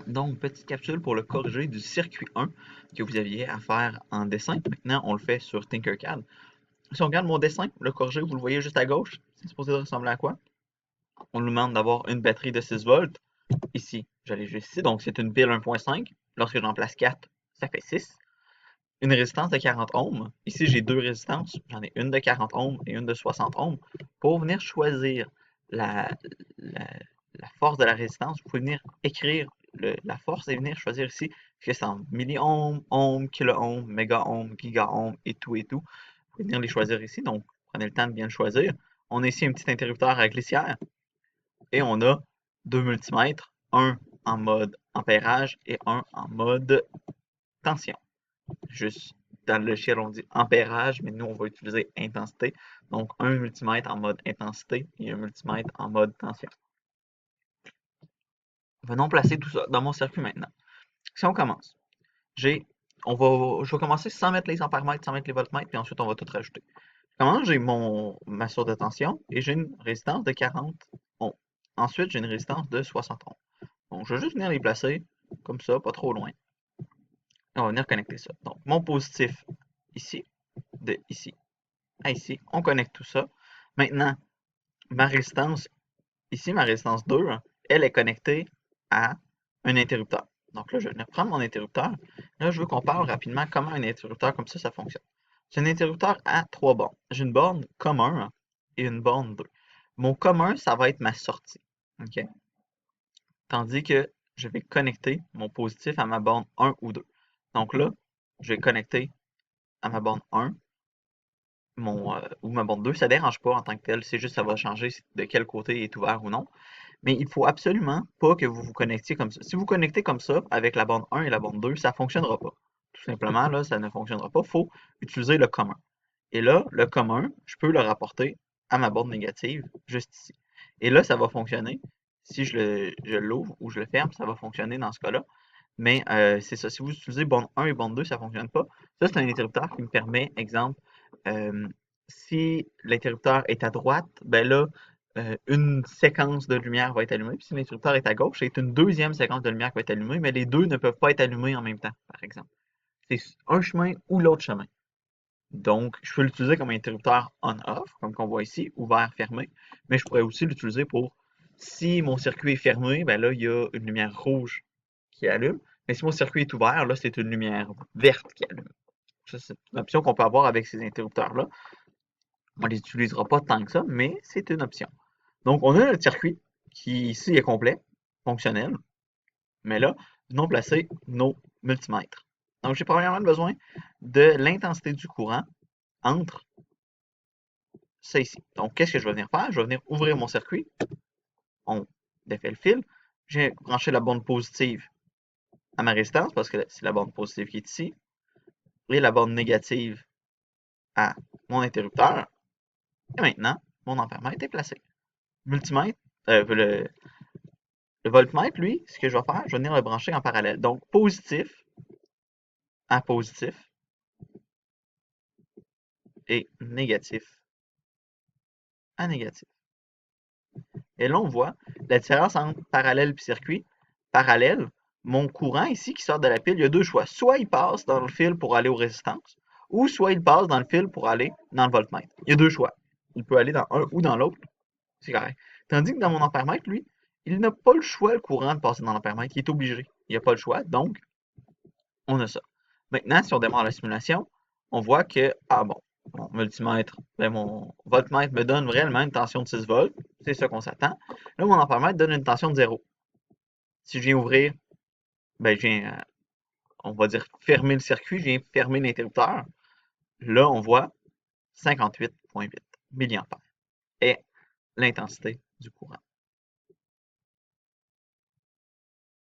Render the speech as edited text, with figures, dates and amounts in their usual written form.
Donc, petite capsule pour le corriger du circuit 1 que vous aviez à faire en dessin. Maintenant, on le fait sur Tinkercad. Si on regarde mon dessin, le corrigé, vous le voyez juste à gauche, c'est supposé ressembler à quoi? On nous demande d'avoir une batterie de 6 volts. Ici, j'allais juste ici, donc c'est une pile 1.5. Lorsque j'en place 4, ça fait 6. Une résistance de 40 ohms. Ici, j'ai deux résistances. J'en ai une de 40 ohms et une de 60 ohms. Pour venir choisir la, la, la force de la résistance, vous pouvez venir écrire la force et venir choisir ici, est-ce que c'est en milliohms, ohms, kiloohms, mégaohms, gigaohms et tout et tout. Vous pouvez venir les choisir ici, donc prenez le temps de bien le choisir. On a ici un petit interrupteur à glissière et on a deux multimètres, un en mode ampérage et un en mode tension. Juste dans le logiciel, on dit ampérage, mais nous, on va utiliser intensité. Donc, un multimètre en mode intensité et un multimètre en mode tension. Venons placer tout ça dans mon circuit maintenant. Si on commence, je vais commencer sans mettre les ampères-mètres, sans mettre les voltmètres, puis ensuite on va tout rajouter. Je commence, j'ai ma source de tension et j'ai une résistance de 40 ohms. Ensuite, j'ai une résistance de 60 ohms. Donc, je vais juste venir les placer comme ça, pas trop loin. Et on va venir connecter ça. Donc, mon positif ici, de ici à ici, on connecte tout ça. Maintenant, ma résistance, ici, ma résistance 2, elle est connectée à un interrupteur. Donc là, je vais venir prendre mon interrupteur. Là, je veux qu'on parle rapidement comment un interrupteur comme ça fonctionne. C'est un interrupteur à 3 bornes. J'ai une borne commun et une borne 2. Mon commun, ça va être ma sortie. OK? Tandis que je vais connecter mon positif à ma borne 1 ou 2. Donc là, je vais connecter à ma borne 1 ou ma borne 2, ça ne dérange pas en tant que tel, c'est juste ça va changer de quel côté est ouvert ou non. Mais il ne faut absolument pas que vous vous connectiez comme ça. Si vous connectez comme ça, avec la borne 1 et la borne 2, ça ne fonctionnera pas. Tout simplement, là, ça ne fonctionnera pas. Il faut utiliser le commun. Et là, le commun, je peux le rapporter à ma borne négative, juste ici. Et là, ça va fonctionner. Si je l'ouvre ou je le ferme, ça va fonctionner dans ce cas-là. Mais c'est ça, si vous utilisez borne 1 et borne 2, ça ne fonctionne pas. Ça, c'est un interrupteur qui me permet, exemple, euh, si l'interrupteur est à droite, ben là, une séquence de lumière va être allumée. Puis si l'interrupteur est à gauche, c'est une deuxième séquence de lumière qui va être allumée, mais les deux ne peuvent pas être allumés en même temps, par exemple. C'est un chemin ou l'autre chemin. Donc, je peux l'utiliser comme interrupteur on-off, comme qu'on voit ici, ouvert, fermé. Mais je pourrais aussi l'utiliser pour, si mon circuit est fermé, ben là, il y a une lumière rouge qui allume. Mais si mon circuit est ouvert, là, c'est une lumière verte qui allume. Ça, c'est une option qu'on peut avoir avec ces interrupteurs-là. On ne les utilisera pas tant que ça, mais c'est une option. Donc, on a notre circuit qui ici est complet, fonctionnel. Mais là, venons placer nos multimètres. Donc, j'ai premièrement besoin de l'intensité du courant entre ça ici. Donc, qu'est-ce que je vais venir faire? Je vais venir ouvrir mon circuit. On défait le fil. J'ai branché la borne positive à ma résistance parce que c'est la borne positive qui est ici. Et la borne négative à mon interrupteur. Et maintenant, mon ampèremètre est placé. Multimètre, le voltmètre, lui, ce que je vais faire, je vais venir le brancher en parallèle. Donc, positif à positif et négatif à négatif. Et là, on voit la différence entre parallèle et circuit. Parallèle, mon courant ici qui sort de la pile, il y a deux choix. Soit il passe dans le fil pour aller aux résistances, ou soit il passe dans le fil pour aller dans le voltmètre. Il y a deux choix. Il peut aller dans un ou dans l'autre. C'est correct. Tandis que dans mon ampèremètre, lui, il n'a pas le choix, le courant, de passer dans l'ampèremètre. Il est obligé. Il n'a pas le choix. Donc, on a ça. Maintenant, si on démarre la simulation, on voit que, ah bon, mon multimètre, ben mon voltmètre me donne réellement une tension de 6 volts. C'est ça qu'on s'attend. Là, mon ampèremètre donne une tension de 0. Si je viens ouvrir, ben, je viens, on va dire, fermer le circuit, je viens fermer l'interrupteur. Là, on voit 58,8 mA est l'intensité du courant.